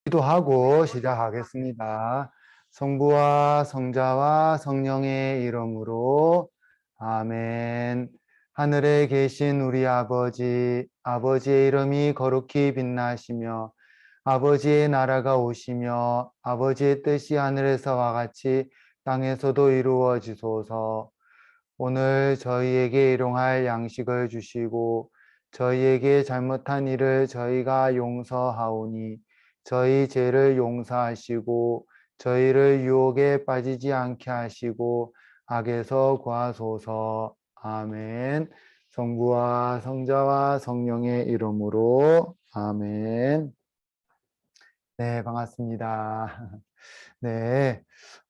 기도하고 시작하겠습니다. 성부와 성자와 성령의 이름으로 아멘. 하늘에 계신 우리 아버지, 아버지의 이름이 거룩히 빛나시며 아버지의 나라가 오시며 아버지의 뜻이 하늘에서와 같이 땅에서도 이루어지소서. 오늘 저희에게 일용할 양식을 주시고 저희에게 잘못한 일을 저희가 용서하오니 저희 죄를 용서하시고 저희를 유혹에 빠지지 않게 하시고 악에서 구하소서. 아멘. 성부와 성자와 성령의 이름으로 아멘. 네, 반갑습니다. 네,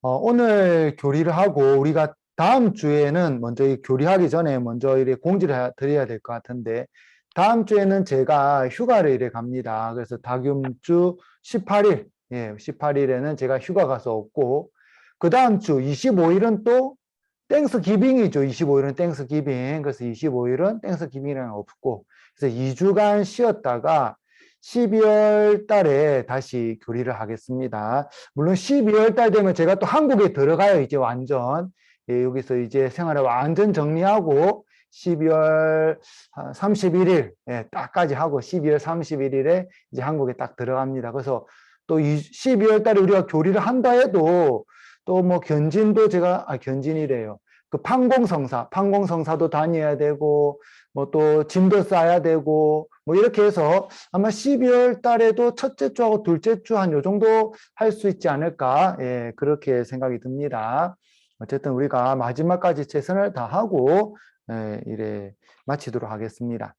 오늘 교리를 하고 우리가 다음 주에는 먼저 이 교리하기 전에 먼저 이렇게 공지를 드려야 될 것 같은데 다음 주에는 제가 휴가를 이래 갑니다. 그래서 다음 주 18일, 18일에는 제가 휴가 가서 없고 그 다음 주 25일은 또 땡스기빙이죠. 25일은 땡스기빙. 그래서 25일은 땡스기빙이랑 없고 그래서 2주간 쉬었다가 12월 달에 다시 교리를 하겠습니다. 물론 12월 달 되면 제가 또 한국에 들어가요. 이제 완전. 여기서 이제 생활을 완전 정리하고 12월 31일 딱까지 하고 12월 31일에 이제 한국에 딱 들어갑니다. 그래서 또 12월 달에 우리가 교리를 한다 해도 또 뭐 견진도 제가 견진이래요. 그 판공성사도 다녀야 되고 뭐 또 짐도 싸야 되고 뭐 이렇게 해서 아마 12월 달에도 첫째 주하고 둘째 주 한 요 정도 할 수 있지 않을까, 그렇게 생각이 듭니다. 어쨌든 우리가 마지막까지 최선을 다하고 이래 마치도록 하겠습니다.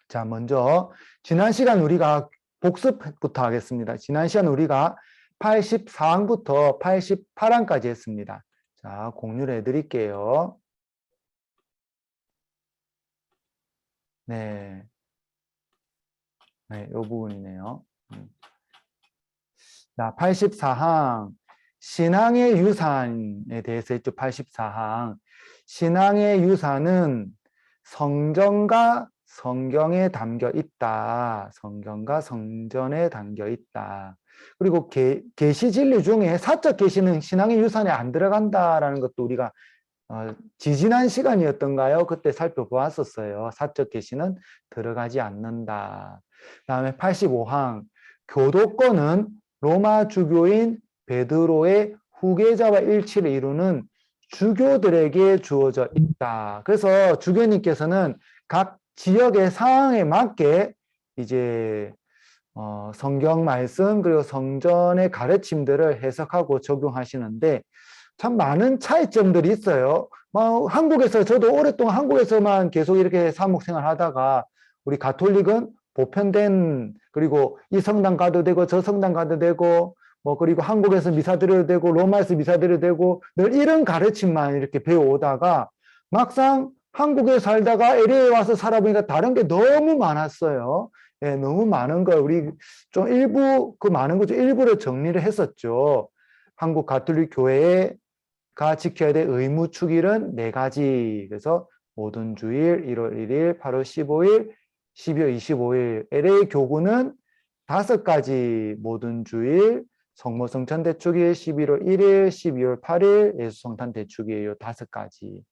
자, 먼저 지난 시간 우리가 복습부터 하겠습니다. 지난 시간 우리가 84항부터 88항까지 했습니다. 자, 공유를 해드릴게요. 네. 네, 이 부분이네요. 자, 84항. 신앙의 유산에 대해서 했죠. 84항. 신앙의 유산은 성전과 성경에 담겨 있다. 성경과 성전에 담겨 있다. 그리고 계시 진리 중에 사적 계시는 신앙의 유산에 안 들어간다라는 것도 우리가 지지난 시간이었던가요? 그때 살펴보았었어요. 사적 계시는 들어가지 않는다. 다음에 85항. 교도권은 로마 주교인 베드로의 후계자와 일치를 이루는 주교들에게 주어져 있다. 그래서 주교님께서는 각 지역의 상황에 맞게 이제 성경 말씀 그리고 성전의 가르침들을 해석하고 적용하시는데 참 많은 차이점들이 있어요. 한국에서 저도 오랫동안 한국에서만 계속 이렇게 사목생활 하다가 우리 가톨릭은 보편된 그리고 이 성당 가도 되고 저 성당 가도 되고 뭐 그리고 한국에서 미사 드려도 되고 로마에서 미사 드려도 되고 늘 이런 가르침만 이렇게 배워오다가 막상 한국에 살다가 LA에 와서 살아보니까 다른 게 너무 많았어요. 너무 많은 걸 우리 좀 일부 그 많은 거 좀 일부러 정리를 했었죠. 한국 가톨릭 교회가 지켜야 될 의무 축일은 4가지. 그래서 모든 주일, 1월 1일, 8월 15일, 12월 25일. LA 교구는 5가지 모든 주일, 성모성찬 대축일 11월 1일, 12월 8일, 예수성탄 대축일 5가지.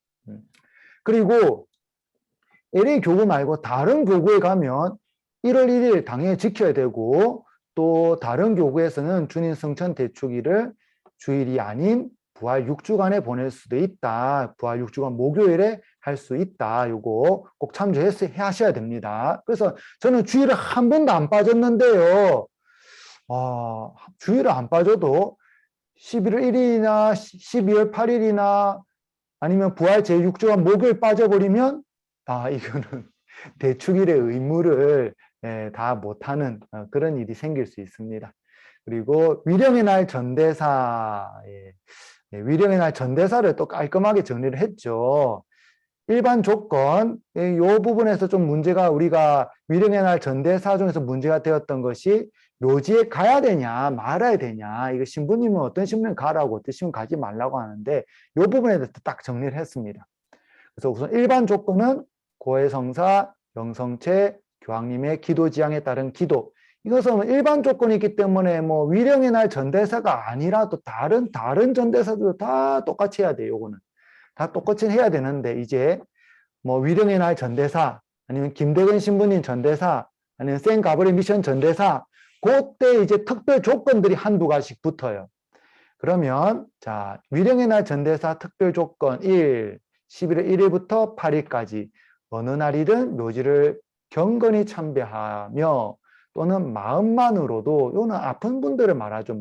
그리고 LA 교구 말고 다른 교구에 가면 1월 1일 당연히 지켜야 되고 또 다른 교구에서는 주님 성찬 대축일을 주일이 아닌 부활 6주간에 보낼 수도 있다. 부활 6주간 목요일에 할 수 있다. 요거 꼭 참조하셔야 됩니다. 그래서 저는 주일을 한 번도 안 빠졌는데요. 주일을 안 빠져도 11월 1일이나 12월 8일이나 아니면 부활 제6주간 목요일 빠져버리면 이거는 대축일의 의무를 다 못하는 그런 일이 생길 수 있습니다. 그리고 위령의 날 전대사, 위령의 날 전대사를 또 깔끔하게 정리를 했죠. 일반 조건, 이 부분에서 좀 문제가 우리가 위령의 날 전대사 중에서 문제가 되었던 것이 묘지에 가야 되냐 말아야 되냐, 이거 신부님은 어떤 신부님 가라고 어떤 신부님 가지 말라고 하는데 이 부분에 대해서 딱 정리를 했습니다. 그래서 우선 일반 조건은 고해성사, 영성체, 교황님의 기도 지향에 따른 기도, 이것은 일반 조건이 있기 때문에 뭐 위령의 날 전대사가 아니라도 다른 전대사도 다 똑같이 해야 돼요. 요거는 다 똑같이 해야 되는데 이제 뭐 위령의 날 전대사 아니면 김대건 신부님 전대사 아니면 센 가브리 미션 전대사 그때 이제 특별 조건들이 한두 가지씩 붙어요. 그러면 자 위령의 날 전대사 특별 조건 1, 11월 1일부터 8일까지 어느 날이든 묘지를 경건히 참배하며 또는 마음만으로도 이거는 아픈 분들을 말하죠.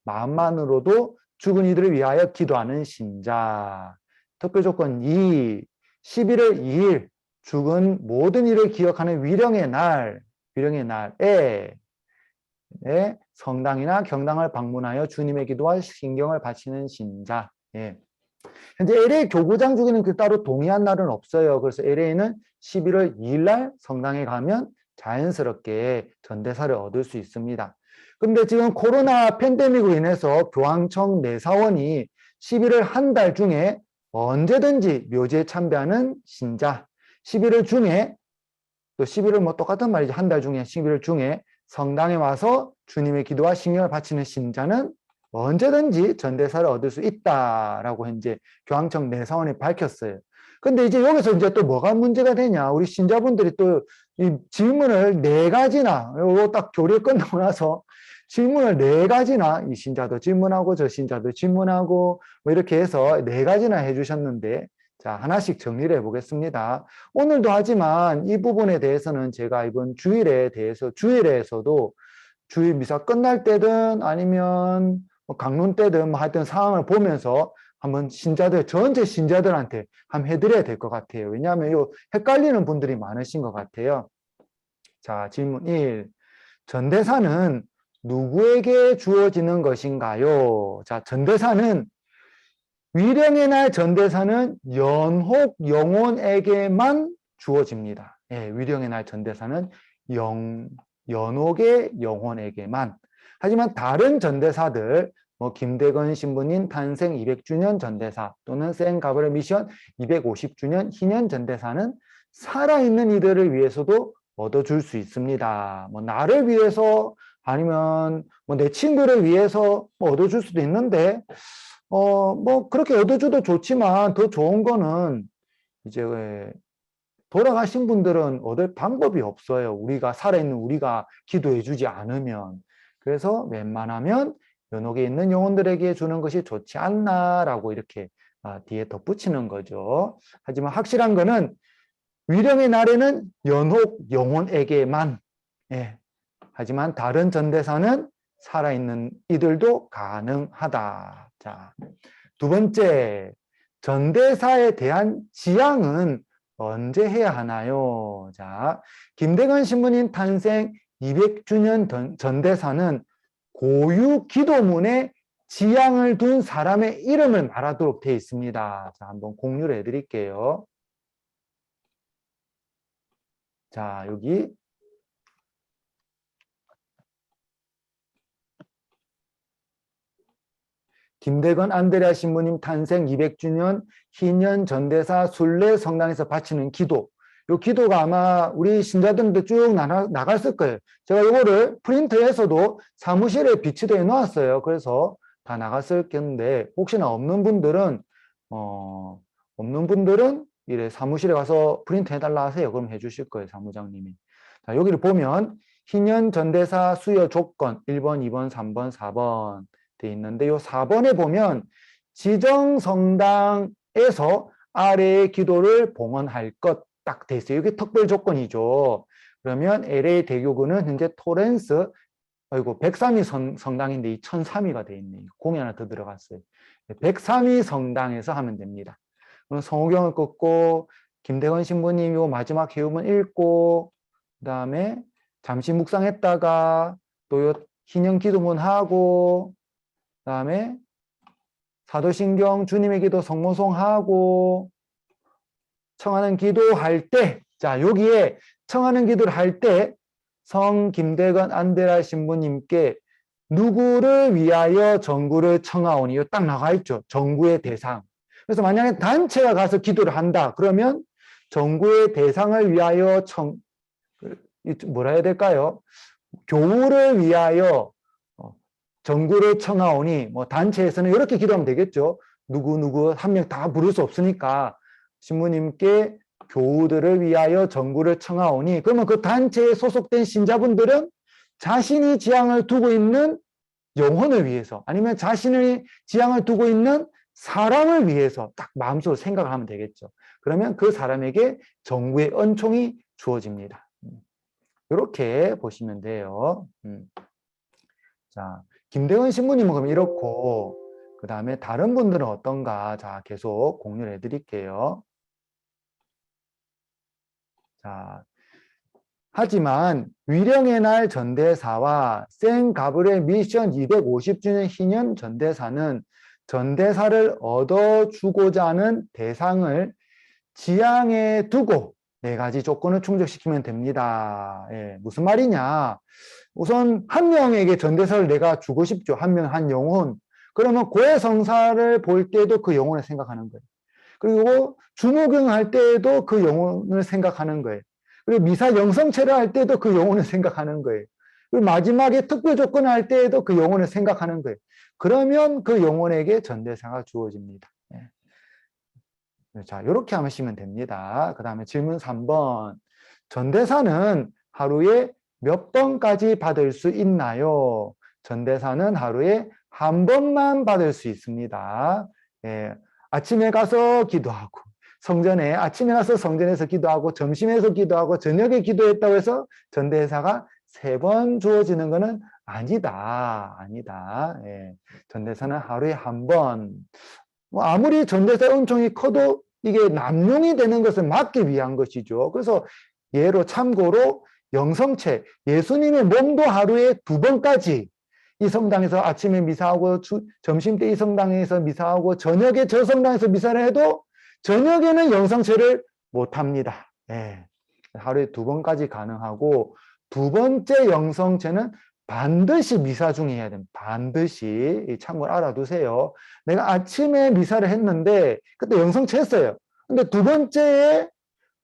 마음만으로도 죽은 이들을 위하여 기도하는 신자. 특별 조건 2, 11월 2일 죽은 모든 일을 기억하는 위령의 날에 성당이나 경당을 방문하여 주님의 기도와 신경을 바치는 신자. 예. 현재 LA 교구장 중에는 따로 동의한 날은 없어요. 그래서 LA는 11월 2일 날 성당에 가면 자연스럽게 전대사를 얻을 수 있습니다. 근데 지금 코로나 팬데믹으로 인해서 교황청 내사원이 11월 한 달 중에 언제든지 묘지에 참배하는 신자, 11월 중에 또 11월 뭐 똑같은 말이죠. 한 달 중에 11월 중에 성당에 와서 주님의 기도와 신경을 바치는 신자는 언제든지 전대사를 얻을 수 있다라고 현재 교황청 내사원이 밝혔어요. 근데 이제 여기서 이제 또 뭐가 문제가 되냐? 우리 신자분들이 또 이 질문을 4가지나, 이거 딱 교리 끝나고 나서 질문을 4가지나 이 신자도 질문하고 저 신자도 질문하고 뭐 이렇게 해서 4가지나 해주셨는데 자, 하나씩 정리를 해보겠습니다. 오늘도 하지만 이 부분에 대해서는 제가 이번 주일에서도 주일 미사 끝날 때든 아니면 뭐 강론 때든 뭐 하여튼 상황을 보면서 한번 전체 신자들한테 한번 해드려야 될 것 같아요. 왜냐하면 요 헷갈리는 분들이 많으신 것 같아요. 자, 질문 1. 전대사는 누구에게 주어지는 것인가요? 자, 위령의 날 전대사는 연혹 영혼에게만 주어집니다. 예, 위령의 날 전대사는 연옥의 영혼에게만. 하지만 다른 전대사들, 뭐 김대건 신부님 탄생 200주년 전대사 또는 센 가브리엘 미션 250주년 희년 전대사는 살아있는 이들을 위해서도 얻어줄 수 있습니다. 뭐 나를 위해서 아니면 뭐 내 친구를 위해서 뭐 얻어줄 수도 있는데 뭐 그렇게 얻어줘도 좋지만 더 좋은 거는 이제 돌아가신 분들은 얻을 방법이 없어요. 우리가 살아있는 우리가 기도해 주지 않으면. 그래서 웬만하면 연옥에 있는 영혼들에게 주는 것이 좋지 않나라고 이렇게 뒤에 덧붙이는 거죠. 하지만 확실한 거는 위령의 날에는 연옥 영혼에게만. 예. 하지만 다른 전대사는 살아있는 이들도 가능하다. 자, 두 번째, 전대사에 대한 지향은 언제 해야 하나요? 자, 김대건 신부님 탄생 200주년 전대사는 고유 기도문에 지향을 둔 사람의 이름을 말하도록 되어 있습니다. 자, 한번 공유를 해드릴게요. 자, 여기 김대건 안드레아 신부님 탄생 200주년 희년 전대사 순례 성당에서 바치는 기도. 이 기도가 아마 우리 신자들도 쭉 나갔을 거예요. 제가 이거를 프린트해서도 사무실에 비치되어 놓았어요. 그래서 다 나갔을 텐데 혹시나 없는 분들은 이래 사무실에 가서 프린트 해달라 하세요. 그럼 해주실 거예요. 사무장님이. 자, 여기를 보면 희년 전대사 수여 조건 1번, 2번, 3번, 4번 돼 있는데 요 4번에 보면 지정 성당에서 아래의 기도를 봉헌할 것 딱 돼 있어요. 이게 특별 조건이죠. 그러면 LA 대교구는 현재 토렌스 103위 성당인데 이 1003위가 돼 있네요. 공이 하나 더 들어갔어요. 103위 성당에서 하면 됩니다. 그럼 성호경을 끊고 김대건 신부님 요 마지막 해움은 읽고 그다음에 잠시 묵상했다가 또 요 희년 기도문 하고 그다음에 사도신경 주님의 기도 성모송하고 청하는 기도할 때, 자 여기에 청하는 기도를 할 때 성 김대건 안드레아 신부님께 누구를 위하여 정구를 청하오니 이거 딱 나가 있죠. 정구의 대상. 그래서 만약에 단체가 가서 기도를 한다. 그러면 정구의 대상을 위하여 뭐라 해야 될까요? 교우를 위하여 전구를 청하오니, 뭐 단체에서는 이렇게 기도하면 되겠죠. 누구 한 명 다 부를 수 없으니까 신부님께 교우들을 위하여 전구를 청하오니, 그러면 그 단체에 소속된 신자분들은 자신이 지향을 두고 있는 영혼을 위해서, 아니면 자신의 지향을 두고 있는 사람을 위해서 딱 마음속으로 생각을 하면 되겠죠. 그러면 그 사람에게 전구의 은총이 주어집니다. 이렇게 보시면 돼요. 자, 김대원 신부님은 그럼 이렇고, 그 다음에 다른 분들은 어떤가? 자, 계속 공유를 해드릴게요. 자, 하지만 위령의 날 전대사와 생 가브리엘 미션 250주년 희년 전대사는 전대사를 얻어주고자 하는 대상을 지향에 두고 4가지 조건을 충족시키면 됩니다. 예, 무슨 말이냐? 우선 한 명에게 전대사를 내가 주고 싶죠. 한 명, 한 영혼. 그러면 고해성사를 볼 때도 그 영혼을 생각하는 거예요. 그리고 주무경할 때에도 그 영혼을 생각하는 거예요. 그리고 미사 영성체를 할 때도 그 영혼을 생각하는 거예요. 그리고 마지막에 특별 조건을 할 때에도 그 영혼을 생각하는 거예요. 그러면 그 영혼에게 전대사가 주어집니다. 자, 이렇게 하시면 됩니다. 그 다음에 질문 3번. 전대사는 하루에 몇 번까지 받을 수 있나요? 전대사는 하루에 한 번만 받을 수 있습니다. 예, 아침에 가서 기도하고, 아침에 가서 성전에서 기도하고, 점심에서 기도하고, 저녁에 기도했다고 해서 전대사가 3번 주어지는 것은 아니다. 예, 전대사는 하루에 한 번. 뭐 아무리 전대사 은총이 커도 이게 남용이 되는 것을 막기 위한 것이죠. 그래서 예로 참고로 영성체, 예수님의 몸도 하루에 2번까지 이 성당에서 아침에 미사하고 점심때 이 성당에서 미사하고 저녁에 저 성당에서 미사를 해도 저녁에는 영성체를 못합니다. 예. 하루에 2번까지 가능하고, 2번째 영성체는 반드시 미사 중에 해야 됩니다. 반드시. 참고로 알아두세요. 내가 아침에 미사를 했는데 그때 영성체 했어요. 근데 2번째에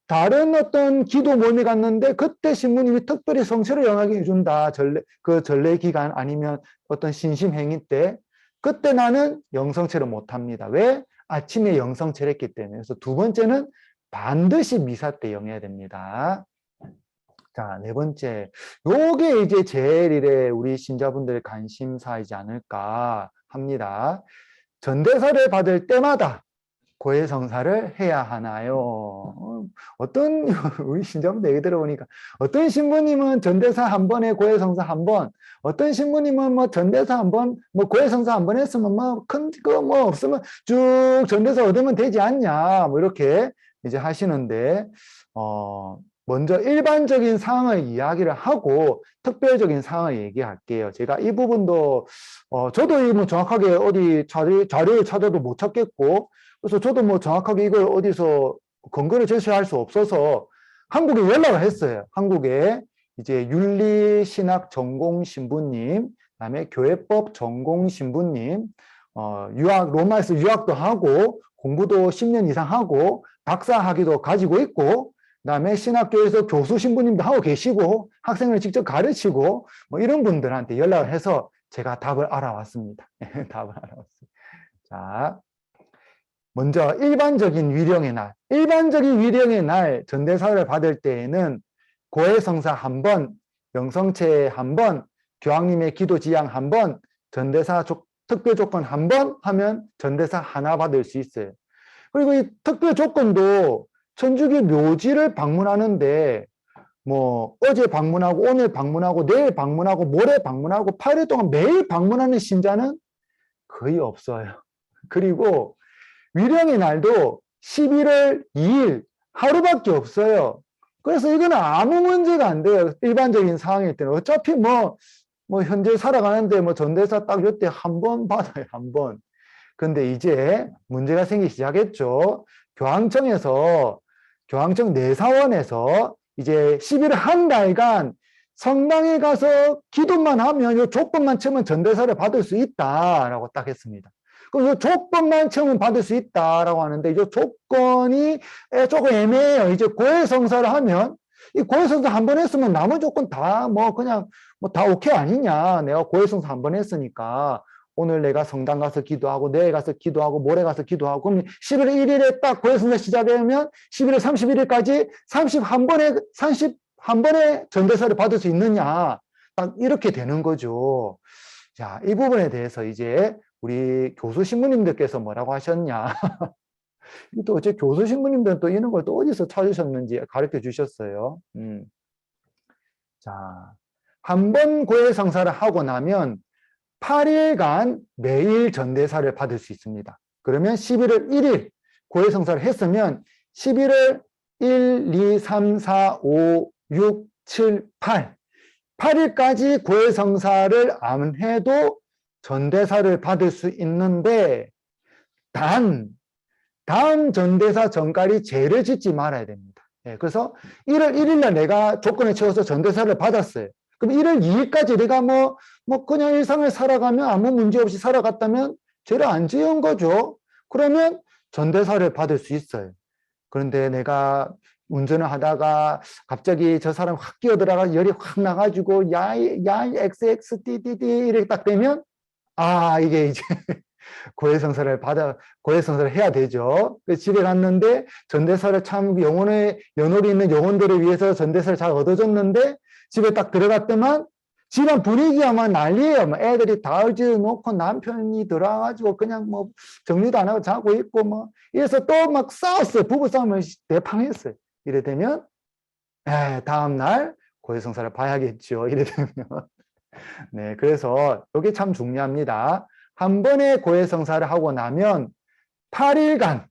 다른 어떤 기도 모임에 갔는데 그때 신부님이 특별히 성체를 영하게 해준다. 전례 기간 아니면 어떤 신심 행위 때, 그때 나는 영성체를 못합니다. 왜? 아침에 영성체를 했기 때문에. 그래서 2번째는 반드시 미사 때 영해야 됩니다. 자, 4번째. 요게 이제 제일 우리 신자분들의 관심사이지 않을까 합니다. 전대사를 받을 때마다 고해성사를 해야 하나요? 어떤, 우리 신자분들 얘기 들어보니까, 어떤 신부님은 전대사 한 번에 고해성사 한 번, 어떤 신부님은 뭐 전대사 한 번, 뭐 고해성사 한 번 했으면 뭐 큰 거 뭐 없으면 쭉 전대사 얻으면 되지 않냐, 뭐 이렇게 이제 하시는데, 먼저 일반적인 상황을 이야기를 하고 특별적인 상황을 얘기할게요. 제가 이 부분도 저도 뭐 정확하게 어디 자료를 찾아도 못 찾겠고, 그래서 저도 뭐 정확하게 이걸 어디서 근거를 제시할 수 없어서 한국에 연락을 했어요. 한국에 이제 윤리신학 전공 신부님, 그다음에 교회법 전공 신부님, 로마에서 유학도 하고 공부도 10년 이상 하고 박사 학위도 가지고 있고, 그다음에 신학교에서 교수 신부님도 하고 계시고 학생을 직접 가르치고 뭐 이런 분들한테 연락을 해서 제가 답을 알아왔습니다. 답을 알아왔습니다. 자, 먼저 일반적인 위령의 날 전대사를 받을 때에는 고해성사 한 번, 영성체 한 번, 교황님의 기도 지향 한 번, 전대사 특별 조건 한 번 하면 전대사 하나 받을 수 있어요. 그리고 이 특별 조건도 천주교 묘지를 방문하는데 뭐 어제 방문하고 오늘 방문하고 내일 방문하고 모레 방문하고 8일 동안 매일 방문하는 신자는 거의 없어요. 그리고 위령의 날도 11월 2일 하루밖에 없어요. 그래서 이거는 아무 문제가 안 돼요. 일반적인 상황일 때는 어차피 뭐 현재 살아가는데 뭐 전대사 딱 이때 한 번 받아요. 한 번. 근데 이제 문제가 생기기 시작했죠. 교황청 내사원에서 이제 11월 한 달간 성당에 가서 기도만 하면 이 조건만 채우면 전대사를 받을 수 있다라고 딱 했습니다. 그럼 이 조건만 채우면 받을 수 있다라고 하는데 이 조건이 조금 애매해요. 이제 고해성사를 하면 이 고해성사 한 번 했으면 남은 조건 다 뭐 그냥 뭐 다 오케이 아니냐. 내가 고해성사 한 번 했으니까 오늘 내가 성당 가서 기도하고 내일 가서 기도하고 모레 가서 기도하고 그럼 11월 1일에 딱 고해성사 시작하면 11월 31일까지 31번의 전대사를 받을 수 있느냐. 딱 이렇게 되는 거죠. 자, 이 부분에 대해서 이제 우리 교수 신부님들께서 뭐라고 하셨냐. 또 어째 교수 신부님들은 또 이런 걸 또 어디서 찾으셨는지 가르쳐 주셨어요. 자, 한 번 고해성사를 하고 나면 8일간 매일 전대사를 받을 수 있습니다. 그러면 11월 1일 고해성사를 했으면 11월 1, 2, 3, 4, 5, 6, 7, 8 8일까지 고해성사를 안 해도 전대사를 받을 수 있는데 단 다음 전대사 전까지 죄를 짓지 말아야 됩니다. 그래서 1월 1일 날 내가 조건을 채워서 전대사를 받았어요. 그럼 1월 2일까지 내가 뭐 그냥 일상을 살아가면 아무 문제 없이 살아갔다면 죄를 안 지은 거죠. 그러면 전대사를 받을 수 있어요. 그런데 내가 운전을 하다가 갑자기 저 사람 확 끼어들어가 열이 확 나가지고 야 XXDDD 이렇게 딱 되면 이게 이제 고해성사를 해야 되죠. 집에 갔는데 전대사를 참 연홀이 있는 영혼들을 위해서 전대사를 잘 얻어줬는데 집에 딱 들어갔더만 집안 분위기가 막 난리예요. 뭐 애들이 다 얼지어 놓고 남편이 들어와가지고 그냥 뭐 정리도 안 하고 자고 있고 뭐 이래서 또 막 싸웠어요. 부부싸움을 대팡했어요. 이래 되면 다음날 고해성사를 봐야겠죠. 이래 되면 네, 그래서 이게 참 중요합니다. 한 번에 고해성사를 하고 나면 8일간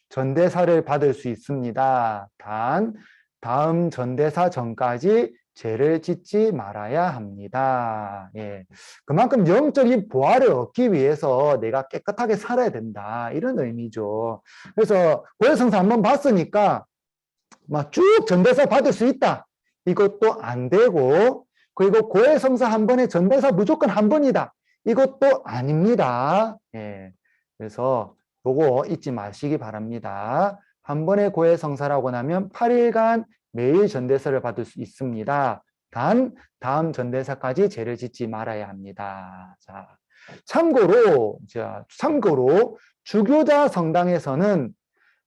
전대사를 받을 수 있습니다. 단 다음 전대사 전까지 죄를 짓지 말아야 합니다. 그만큼 영적인 보화를 얻기 위해서 내가 깨끗하게 살아야 된다. 이런 의미죠. 그래서 고해성사 한번 봤으니까 막 쭉 전대사 받을 수 있다. 이것도 안 되고, 그리고 고해성사 한 번에 전대사 무조건 한 번이다. 이것도 아닙니다. 그래서 요거 잊지 마시기 바랍니다. 한 번에 고해성사라고 나면 8일간 매일 전대사를 받을 수 있습니다. 단 다음 전대사까지 죄를 짓지 말아야 합니다. 자, 참고로 주교자 성당에서는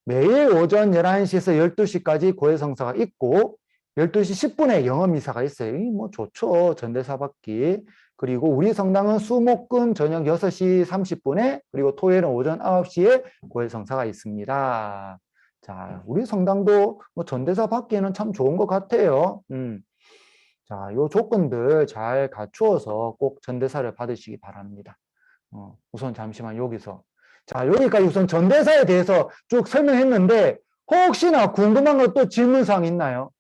매일 오전 11시에서 12시까지 고해성사가 있고 12시 10분에 영업미사가 있어요. 뭐 좋죠. 전대사 받기. 그리고 우리 성당은 수목금 저녁 6시 30분에 그리고 토요일은 오전 9시에 고해성사가 있습니다. 자, 우리 성당도 뭐 전대사 받기에는 참 좋은 것 같아요. 자, 요 조건들 잘 갖추어서 꼭 전대사를 받으시기 바랍니다. 우선 잠시만 여기서. 자, 여기까지 우선 전대사에 대해서 쭉 설명했는데 혹시나 궁금한 것 또 질문사항 있나요?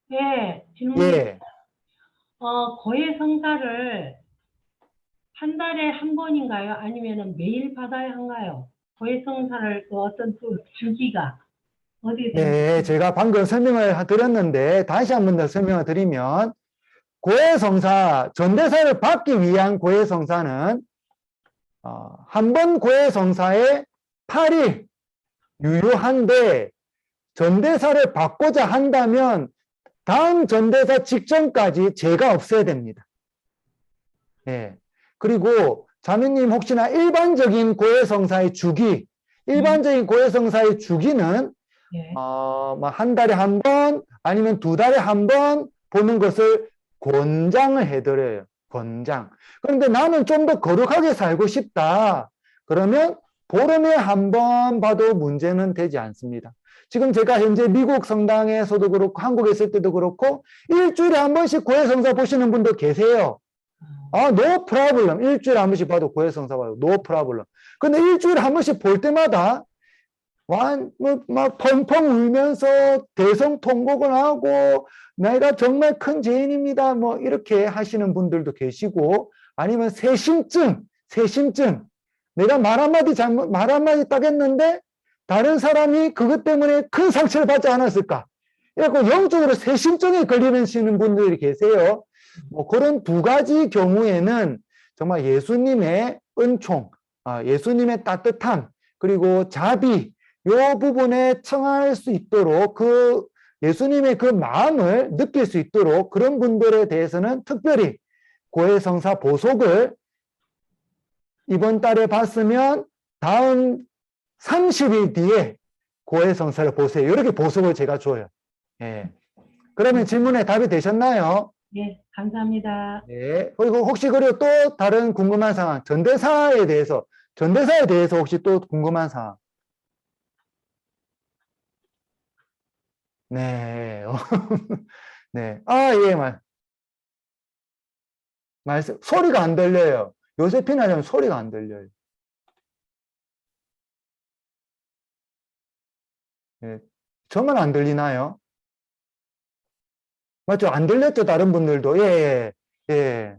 네, 질문. 고해성사를 한 달에 한 번인가요? 아니면 매일 받아야 한가요? 고해성사를 어떤 주기가 어디에 네, 제가 방금 설명을 드렸는데 다시 한 번 더 설명을 드리면 고해성사, 전대사를 받기 위한 고해성사는 한 번 고해성사에 8일 유효한데 전대사를 받고자 한다면 다음 전대사 직전까지 죄가 없어야 됩니다. 그리고 자매님 혹시나 일반적인 고해성사의 주기는 한 달에 한 번 아니면 2달에 한 번 보는 것을 권장을 해드려요. 권장. 그런데 나는 좀 더 거룩하게 살고 싶다. 그러면 보름에 한 번 봐도 문제는 되지 않습니다. 지금 제가 현재 미국 성당에서도 그렇고 한국에 있을 때도 그렇고 일주일에 한 번씩 고해성사 보시는 분도 계세요. no problem. 일주일에 한 번씩 봐도 고해성사 봐도 no problem. 근데 일주일에 한 번씩 볼 때마다 막 펑펑 울면서 대성통곡을 하고 내가 정말 큰 죄인입니다. 뭐 이렇게 하시는 분들도 계시고 아니면 세심증. 내가 말 한마디 딱 했는데 다른 사람이 그것 때문에 큰 상처를 받지 않았을까? 그래서 영적으로 세심증에 걸리시는 분들이 계세요. 뭐 그런 두 가지 경우에는 정말 예수님의 은총, 예수님의 따뜻함, 그리고 자비, 요 부분에 청할 수 있도록 그 예수님의 그 마음을 느낄 수 있도록 그런 분들에 대해서는 특별히 고해성사 보석을 이번 달에 봤으면 다음 30일 뒤에 고해성사를 보세요. 이렇게 보석을 제가 줘요. 예. 그러면 질문에 답이 되셨나요? 네, 감사합니다. 네. 그리고 혹시 그리고 또 다른 궁금한 상황, 전대사에 대해서 혹시 또 궁금한 상황? 네. 네. 아, 예, 말씀, 소리가 안 들려요. 요세피나 좀 소리가 안 들려요. 네. 저만 안 들리나요? 맞죠? 안 들렸죠? 다른 분들도. 예, 예, 예.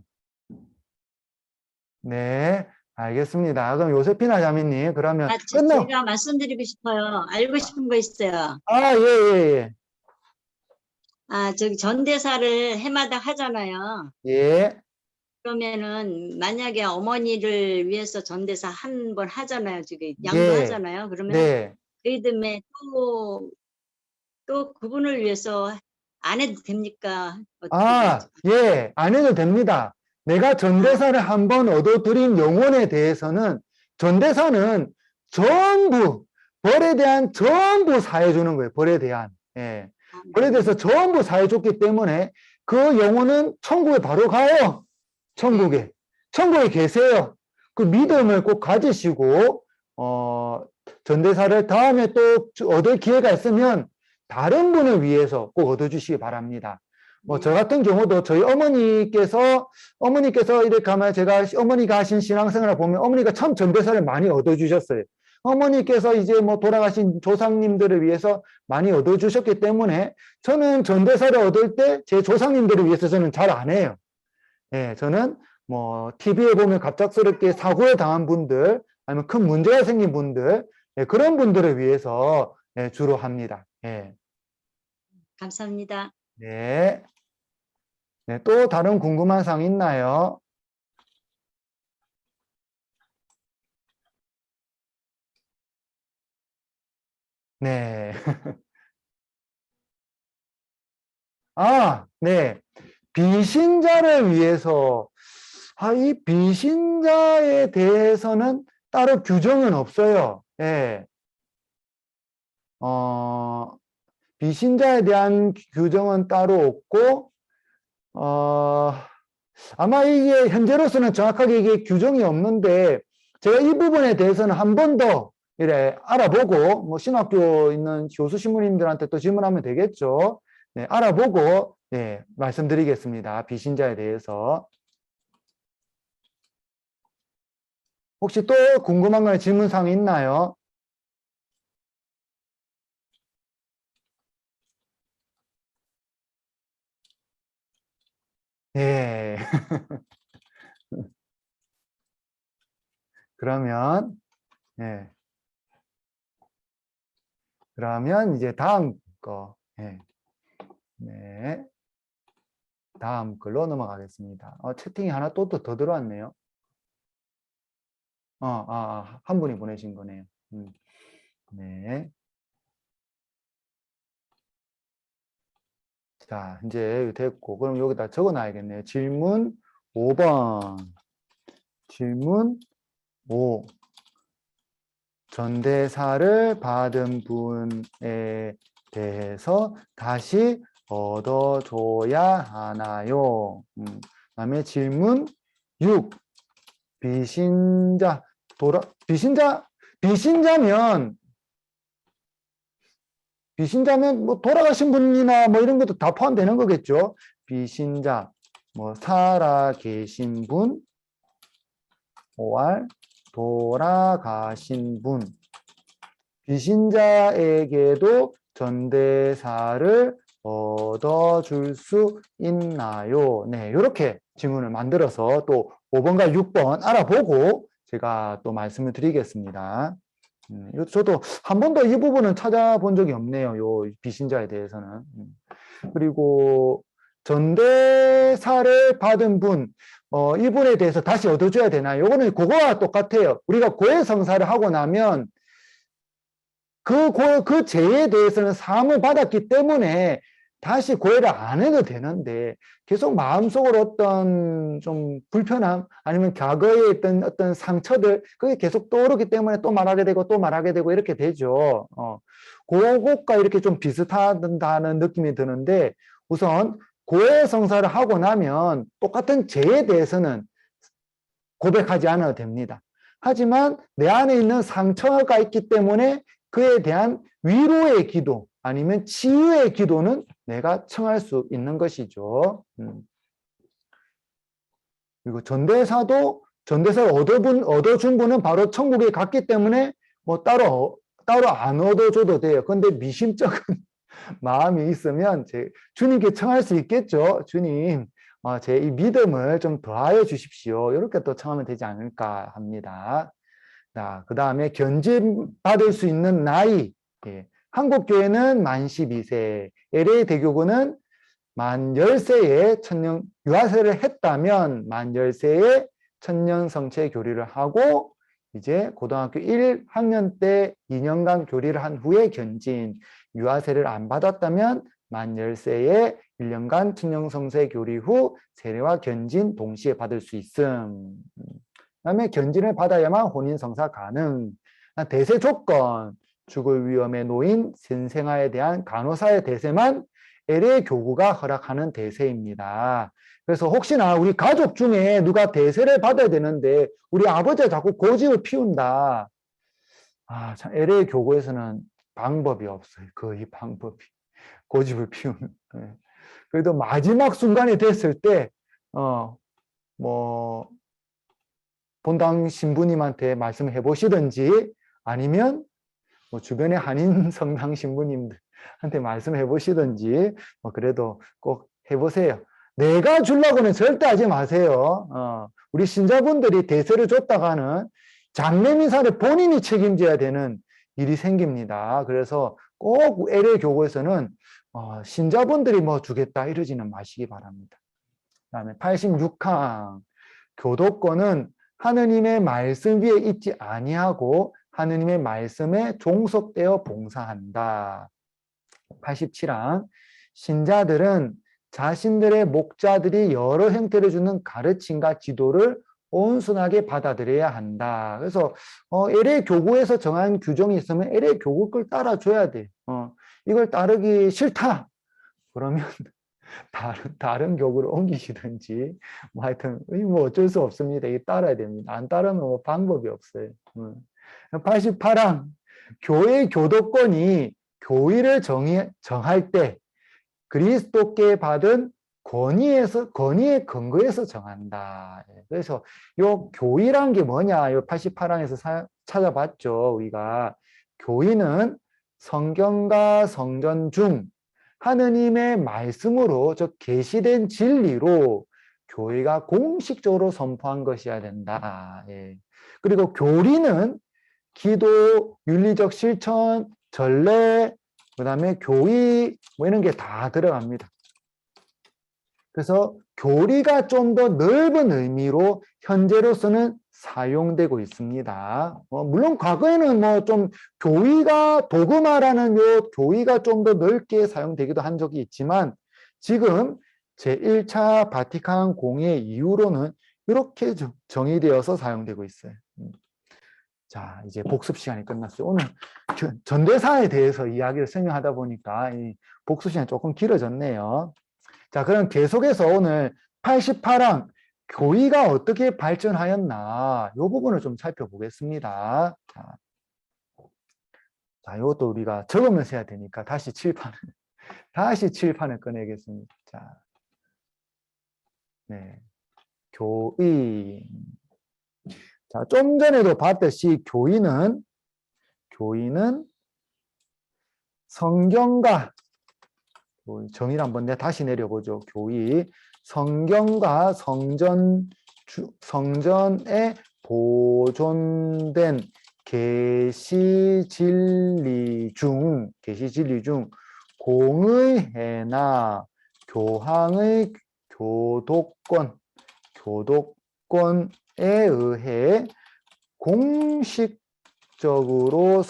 네. 알겠습니다. 그럼 요세피나 자매님, 그러면 제가 말씀드리고 싶어요. 알고 싶은 거 있어요. 아, 예, 예, 저기 전대사를 해마다 하잖아요. 예. 예. 그러면은 만약에 어머니를 위해서 전대사 한 번 하잖아요. 저기 예. 양도하잖아요. 그러면 네. 그 다음에 또 그분을 위해서 안 해도 됩니까? 아, 예, 안 해도 됩니다. 내가 전대사를 한번 얻어들인 영혼에 대해서는 전대사는 전부, 벌에 대한 전부 사해주는 거예요. 벌에 대한. 예. 벌에 대해서 전부 사해줬기 때문에 그 영혼은 천국에 바로 가요. 천국에. 천국에 계세요. 그 믿음을 꼭 가지시고, 전대사를 다음에 또 얻을 기회가 있으면 다른 분을 위해서 꼭 얻어주시기 바랍니다. 저 같은 경우도 저희 어머니께서 이렇게 가면 제가 어머니가 하신 신앙생활을 보면 어머니가 참 전대사를 많이 얻어주셨어요. 어머니께서 이제 뭐 돌아가신 조상님들을 위해서 많이 얻어주셨기 때문에 저는 전대사를 얻을 때 제 조상님들을 위해서 저는 잘 안 해요. 예, 저는 뭐 TV에 보면 갑작스럽게 사고에 당한 분들 아니면 큰 문제가 생긴 분들 그런 분들을 위해서 주로 합니다. 예. 감사합니다. 네. 네, 또 다른 궁금한 사항 있나요? 네. 아, 네. 비신자를 위해서, 이 비신자에 대해서는 따로 규정은 없어요. 예. 비신자에 대한 규정은 따로 없고, 아마 이게 현재로서는 정확하게 이게 규정이 없는데, 제가 이 부분에 대해서는 한 번 더 이래 알아보고, 뭐 신학교 있는 교수 신부님들한테 또 질문하면 되겠죠. 네, 알아보고, 네, 말씀드리겠습니다. 비신자에 대해서. 혹시 또 궁금한 거 질문사항 있나요? 예. 그러면, 예. 그러면 이제 다음 거, 예. 네. 다음 글로 넘어가겠습니다. 채팅이 하나 또 더 들어왔네요. 한 분이 보내신 거네요. 네. 자, 이제 됐고, 그럼 여기다 적어 놔야겠네요. 질문 5번. 질문 5. 전대사를 받은 분에 대해서 다시 얻어줘야 하나요? 그다음에 질문 6. 비신자면 뭐 돌아가신 분이나 뭐 이런 것도 다 포함되는 거겠죠. 비신자, 뭐 살아 계신 분, 돌아가신 분, 비신자에게도 전대사를 얻어줄 수 있나요? 네, 이렇게 질문을 만들어서 또 5번과 6번 알아보고 제가 또 말씀을 드리겠습니다. 저도 한 번도 이 부분은 찾아본 적이 없네요. 요 비신자에 대해서는. 그리고 전대사를 받은 분, 이분에 대해서 다시 얻어줘야 되나요? 요거는 그거와 똑같아요. 우리가 고해성사를 하고 나면 그 죄에 대해서는 사함을 받았기 때문에 다시 고해를 안 해도 되는데 계속 마음속으로 어떤 좀 불편함 아니면 과거에 있던 어떤 상처들 그게 계속 떠오르기 때문에 또 말하게 되고 또 말하게 되고 이렇게 되죠. 그것과 이렇게 좀 비슷하다는 느낌이 드는데 우선 고해 성사를 하고 나면 똑같은 죄에 대해서는 고백하지 않아도 됩니다. 하지만 내 안에 있는 상처가 있기 때문에 그에 대한 위로의 기도 아니면 치유의 기도는 내가 청할 수 있는 것이죠. 그리고 전대사를 얻어준 분은 바로 천국에 갔기 때문에 뭐 따로 안 얻어줘도 돼요. 그런데 미심쩍은 마음이 있으면 주님께 청할 수 있겠죠. 주님, 제 이 믿음을 좀 더하여 주십시오. 이렇게 또 청하면 되지 않을까 합니다. 자, 그 다음에 견진받을 수 있는 나이. 예. 한국교회는 만 12세, LA 대교구는 만 10세에 유아세를 했다면 만 10세에 천년 성체 교리를 하고 이제 고등학교 1학년 때 2년간 교리를 한 후에 견진, 유아세를 안 받았다면 만 10세에 1년간 천년 성체 교리 후 세례와 견진 동시에 받을 수 있음. 그다음에 견진을 받아야만 혼인 성사 가능. 대세 조건, 죽을 위험에 놓인 신생아에 대한 간호사의 대세만 LA 교구가 허락하는 대세입니다. 그래서 혹시나 우리 가족 중에 누가 대세를 받아야 되는데 우리 아버지가 자꾸 고집을 피운다. 참 LA 교구에서는 방법이 없어요. 거의 방법이. 고집을 피우는. 그래도 마지막 순간이 됐을 때, 본당 신부님한테 말씀해 보시든지 아니면 주변의 한인 성당 신부님들한테 말씀해 보시든지 그래도 꼭 해보세요. 내가 주려고는 절대 하지 마세요. 우리 신자분들이 대세를 줬다가는 장례미사를 본인이 책임져야 되는 일이 생깁니다. 그래서 꼭 LA 교구에서는 신자분들이 뭐 주겠다 이러지는 마시기 바랍니다. 그 다음에 86항 교도권은 하느님의 말씀 위에 있지 아니하고 하느님의 말씀에 종속되어 봉사한다. 87항 신자들은 자신들의 목자들이 여러 형태를 주는 가르침과 지도를 온순하게 받아들여야 한다. 그래서 LA 교구에서 정한 규정이 있으면 LA 교구 걸 따라줘야 돼. 이걸 따르기 싫다. 그러면 다른 교구를 옮기시든지 하여튼 뭐 어쩔 수 없습니다. 이게 따라야 됩니다. 안 따르면 뭐 방법이 없어요. 88항 교회 교도권이 교의를 정할 때 그리스도께 받은 권위에 근거해서 정한다. 그래서 요 교의란 게 뭐냐? 요 88항에서 찾아봤죠. 우리가 교의는 성경과 성전 중 하느님의 말씀으로 즉 계시된 진리로 교회가 공식적으로 선포한 것이어야 된다. 그리고 교리는 기도, 윤리적 실천, 전례, 그 다음에 교의 이런 게 다 들어갑니다. 그래서 교리가 좀 더 넓은 의미로 현재로서는 사용되고 있습니다. 물론 과거에는 좀 교의가 도그마라는 교의가 좀 더 넓게 사용되기도 한 적이 있지만 지금 제1차 바티칸 공의 이후로는 이렇게 정의되어서 사용되고 있어요. 자, 이제 복습 시간이 끝났어요. 오늘 전대사에 대해서 이야기를 설명하다 보니까 이 복습 시간이 조금 길어졌네요. 자, 그럼 계속해서 오늘 88항 교의가 어떻게 발전하였나 이 부분을 좀 살펴보겠습니다. 자, 이것도 우리가 적으면서 해야 되니까 다시 칠판을 꺼내겠습니다. 자, 네, 교의. 자, 좀 전에도 봤듯이 교의는 성경과 정의를 한번 다시 내려보죠. 교의 성경과 성전에 보존된 계시 진리 중 공의회나 교황의 교도권에 의해 공식적으로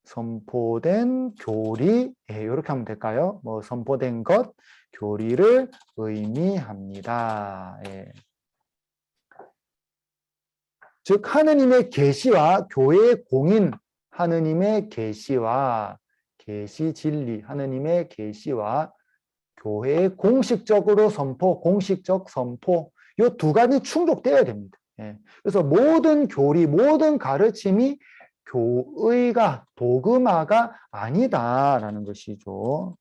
선포된 교리, 이렇게 하면 될까요? 뭐 선포된 것, 교리를 의미합니다. 예. 즉 하느님의 계시와 교회의 공인, 하느님의 계시와 계시 진리, 하느님의 계시와 교회의 공식적으로 선포, 공식적 선포, 이 두 가지 충족되어야 됩니다. 예. 그래서 모든 교리, 모든 가르침이 교의가, 도그마가 아니다라는 것이죠.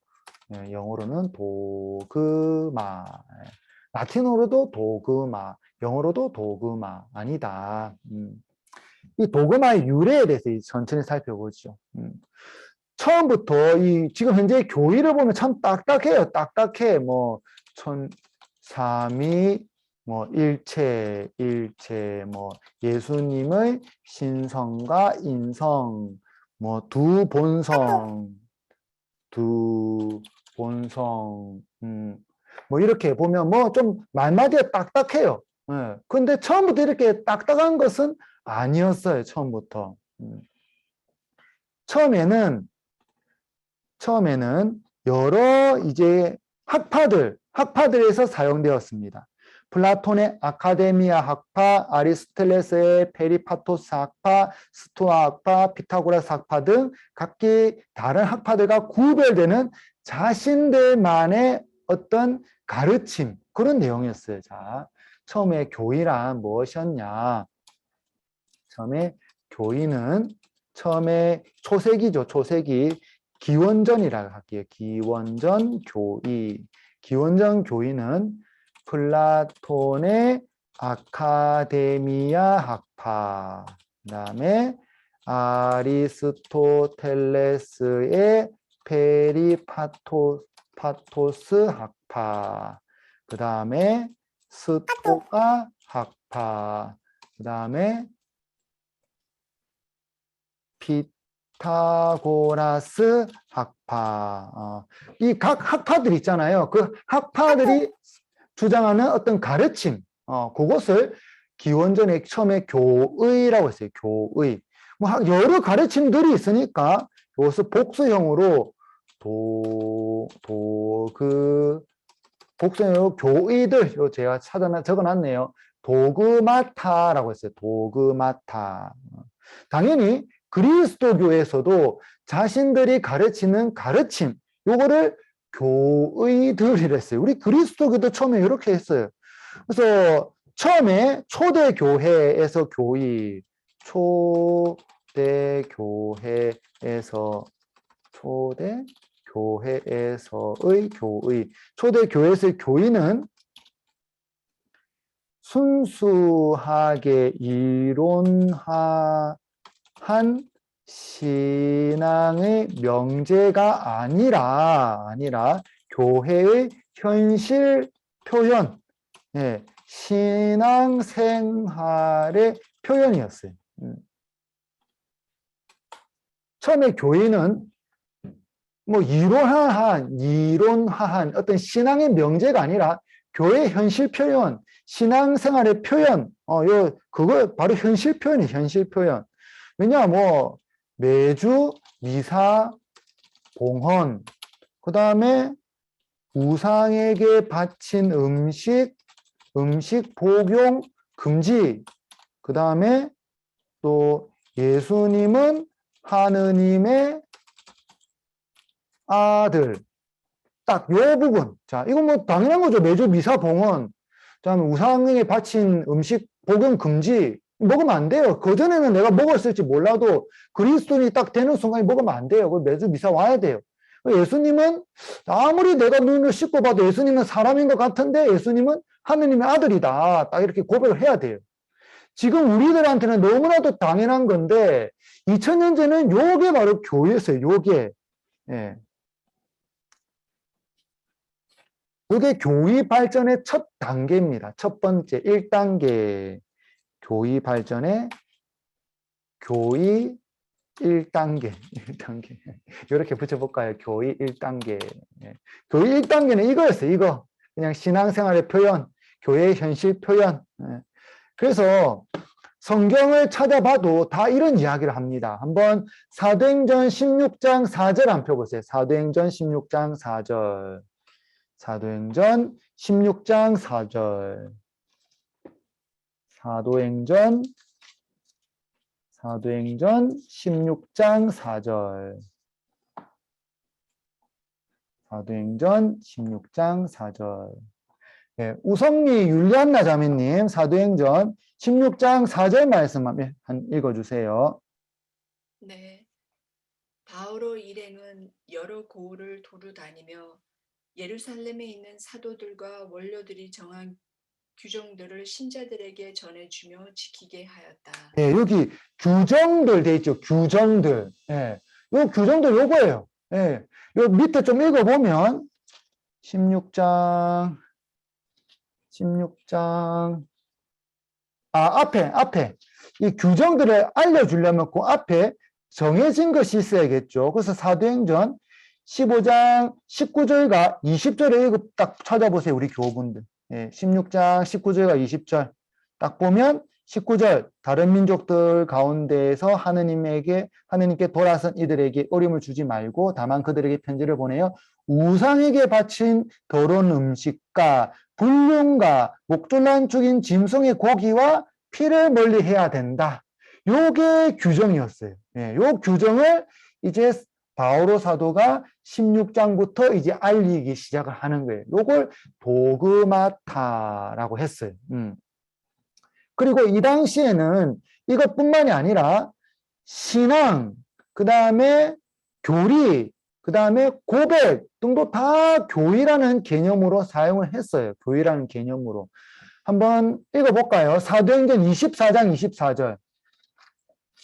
예, 영어로는 도그마, 예. 라틴어로도 도그마, 영어로도 도그마, 아니다. 이 도그마의 유래에 대해서 천천히 살펴보죠. 처음부터 지금 현재 교의를 보면 참 딱딱해요. 딱딱해. 뭐 삼위, 뭐 일체, 뭐 예수님의 신성과 인성, 뭐 두 본성, 뭐 이렇게 보면 뭐 좀 말마디가 딱딱해요. 예. 근데 처음부터 이렇게 딱딱한 것은 아니었어요. 처음부터. 처음에는 여러 이제 학파들에서 사용되었습니다. 플라톤의 아카데미아 학파, 아리스토텔레스의 페리파토스 학파, 스토아 학파, 피타고라스 학파 등 각기 다른 학파들과 구별되는 자신들만의 어떤 가르침, 그런 내용이었어요. 자, 처음에 교의란 무엇이었냐? 처음에 교의는 초세기죠. 초세기. 기원전이라고 할게요. 기원전 교의. 기원전 교의는 플라톤의 아카데미아 학파, 그 다음에 아리스토텔레스의 페리파토스 학파, 그 다음에 스토아 학파, 그 다음에 피타고라스 학파. 이 각 학파들 있잖아요. 그 학파들이 주장하는 어떤 가르침, 그것을 기원전에 처음에 교의라고 했어요. 교의. 뭐 여러 가르침들이 있으니까 이것을 복수형으로 복수형으로 교의들, 요 제가 적어놨네요. 도그마타라고 했어요. 도그마타. 당연히 그리스도교에서도 자신들이 가르치는 가르침, 요거를 교의들이랬어요. 우리 그리스도교도 처음에 이렇게 했어요. 그래서 처음에 초대교회에서 교의, 초대교회에서의 교의, 초대교회에서의 교의는 순수하게 이론화한 신앙의 명제가 아니라 교회의 현실 표현, 신앙생활의 표현이었어요. 처음에 교회는 뭐 이론화한 어떤 신앙의 명제가 아니라 교회의 현실 표현, 신앙생활의 표현, 그거 바로 현실 표현이에요. 현실 표현. 왜냐, 뭐 매주 미사, 봉헌, 그 다음에 우상에게 바친 음식 복용 금지, 그 다음에 또 예수님은 하느님의 아들, 딱 요 부분. 자, 이건 뭐 당연한 거죠. 매주 미사, 봉헌, 그다음에 우상에게 바친 음식 복용 금지, 먹으면 안 돼요. 그전에는 내가 먹었을지 몰라도 그리스도인이 딱 되는 순간에 먹으면 안 돼요. 매주 미사 와야 돼요. 예수님은 아무리 내가 눈을 씻고 봐도 예수님은 사람인 것 같은데 예수님은 하느님의 아들이다. 딱 이렇게 고백을 해야 돼요. 지금 우리들한테는 너무나도 당연한 건데 2000년 전에는 요게 바로 교회였어요. 요게. 예. 요게 교회 발전의 첫 단계입니다. 첫 번째 1단계. 교회 발전의 교회 1단계. 이렇게 붙여볼까요? 교회 1단계. 교회 1단계는 이거였어요. 이거. 그냥 신앙생활의 표현, 교회의 현실 표현. 그래서 성경을 찾아봐도 다 이런 이야기를 합니다. 한번 사도행전 16장 4절 한번 펴보세요. 사도행전 16장 4절. 사도행전 16장 4절. 사도행전 16장 4절. 사도행전 16장 4절. 네, 우성미 율리안나 자매님 사도행전 16장 4절 말씀 한 읽어주세요. 네. 바오로 일행은 여러 고을을 도루 다니며 예루살렘에 있는 사도들과 원로들이 정한 규정들을 신자들에게 전해주며 지키게 하였다. 네, 여기 규정들 돼 있죠. 규정들. 네, 요 규정들 요거예요. 네, 요 밑에 좀 읽어보면 16장 앞에 이 규정들을 알려주려면 그 앞에 정해진 것이 있어야겠죠. 그래서 사도행전 15장 19절과 20절에 이거 딱 찾아보세요. 우리 교우분들. 16장 19절과 20절 딱 보면 19절 다른 민족들 가운데에서 하느님께 돌아선 이들에게 어려움을 주지 말고 다만 그들에게 편지를 보내요. 우상에게 바친 더러운 음식과 불륜과 목졸란 죽인 짐승의 고기와 피를 멀리해야 된다. 요게 규정이었어요. 요 규정을 이제 바오로 사도가 16장부터 이제 알리기 시작을 하는 거예요. 요걸 도그마타라고 했어요. 그리고 이 당시에는 이것뿐만이 아니라 신앙, 그 다음에 교리, 그 다음에 고백 등도 다 교회라는 개념으로 사용을 했어요. 교회라는 개념으로. 한번 읽어볼까요? 사도행전 24장 24절.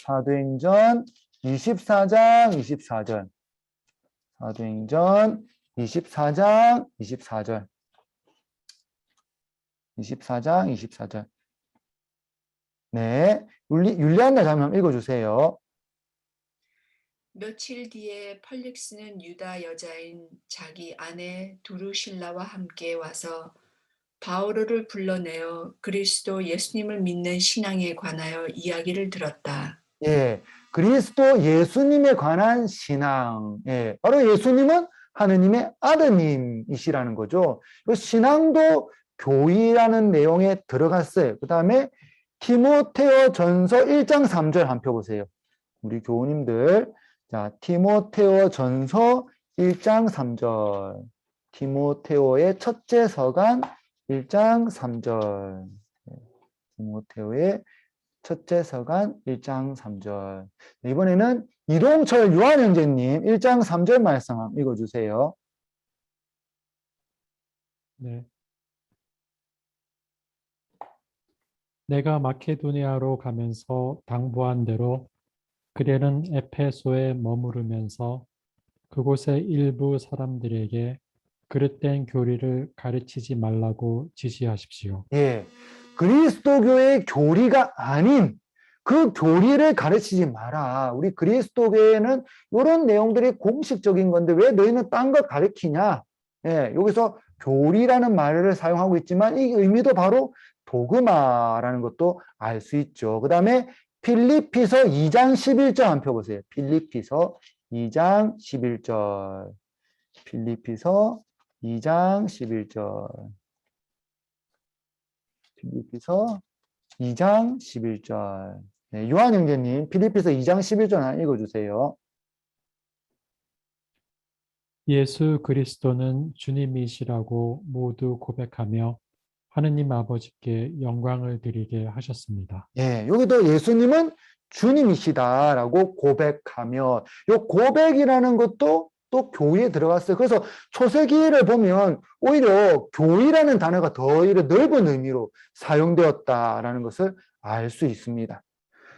사도행전 24장 24절. 사도행전 24장 24절. 24장 24절. 네, 율리안나 자매 한번 읽어주세요. 며칠 뒤에 펄릭스는 유다 여자인 자기 아내 두루실라와 함께 와서 바오로를 불러내어 그리스도 예수님을 믿는 신앙에 관하여 이야기를 들었다. 예, 그리스도 예수님에 관한 신앙. 예, 바로 예수님은 하느님의 아드님이시라는 거죠. 이 신앙도 교리라는 내용에 들어갔어요. 그 다음에 티모테오 전서 1장 3절 한번 펴보세요. 우리 교우님들. 자, 티모테오 전서 1장 3절. 티모테오의 첫째 서간 1장 3절. 티모테오의 첫째 서간 1장 3절. 이번에는 이동철 요한형제님 1장 3절 말씀 한번 읽어주세요. 네. 내가 마케도니아로 가면서 당부한 대로 그대는 에페소에 머무르면서 그곳의 일부 사람들에게 그릇된 교리를 가르치지 말라고 지시하십시오. 예, 그리스도교의 교리가 아닌 그 교리를 가르치지 마라. 우리 그리스도교에는 이런 내용들이 공식적인 건데 왜 너희는 딴 걸 가르치냐? 예, 여기서 교리라는 말을 사용하고 있지만 이 의미도 바로 도그마라는 것도 알 수 있죠. 그 다음에 필리피서 2장 11절 한번 펴보세요. 필리피서 2장 11절. 필리피서 2장 11절. 필리피서 2장 11절. 네, 요한 형제님, 필리피서 2장 11절 하나 읽어주세요. 예수 그리스도는 주님이시라고 모두 고백하며 하느님 아버지께 영광을 드리게 하셨습니다. 예, 여기도 예수님은 주님이시다라고 고백하며, 요 고백이라는 것도 또 교회에 들어갔어요. 그래서 초세기를 보면 오히려 교회라는 단어가 더 넓은 의미로 사용되었다라는 것을 알 수 있습니다.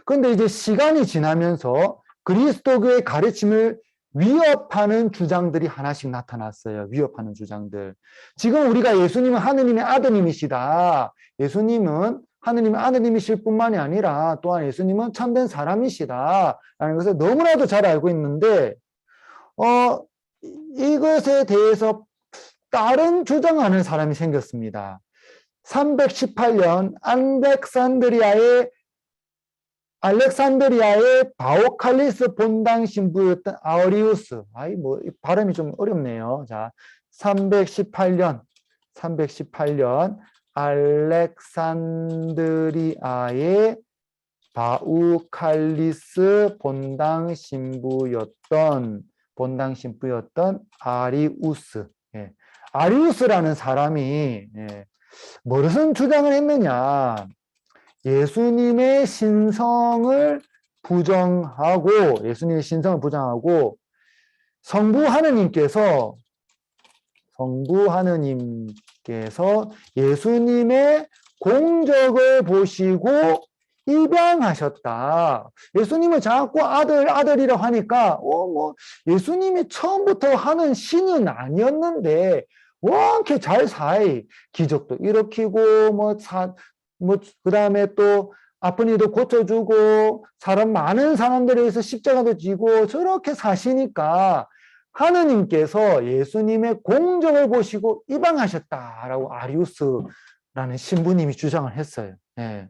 그런데 이제 시간이 지나면서 그리스도교의 가르침을 위협하는 주장들이 하나씩 나타났어요. 위협하는 주장들. 지금 우리가 예수님은 하느님의 아드님이시다. 예수님은 하느님의 아드님이실 뿐만이 아니라 또한 예수님은 참된 사람이시다. 라는 것을 너무나도 잘 알고 있는데 이것에 대해서 다른 주장하는 사람이 생겼습니다. 318년 안렉산드리아의 알렉산드리아의 바오칼리스 본당 신부였던 아리우스. 이 발음이 좀 어렵네요. 자, 318년 알렉산드리아의 바우칼리스 본당 신부였던 아리우스. 예. 아리우스라는 사람이 무슨 주장을 했느냐? 예수님의 신성을 부정하고 성부 하느님께서 예수님의 공적을 보시고 입양하셨다. 예수님을 자꾸 아들이라고 하니까 예수님이 처음부터 하는 신은 아니었는데 이렇게 잘 사이 기적도 일으키고 그다음에 또 아픈 이도 고쳐주고 많은 사람들에 의해서 십자가도 지고 저렇게 사시니까 하느님께서 예수님의 공적을 보시고 입양하셨다라고 아리우스라는 신부님이 주장을 했어요. 예.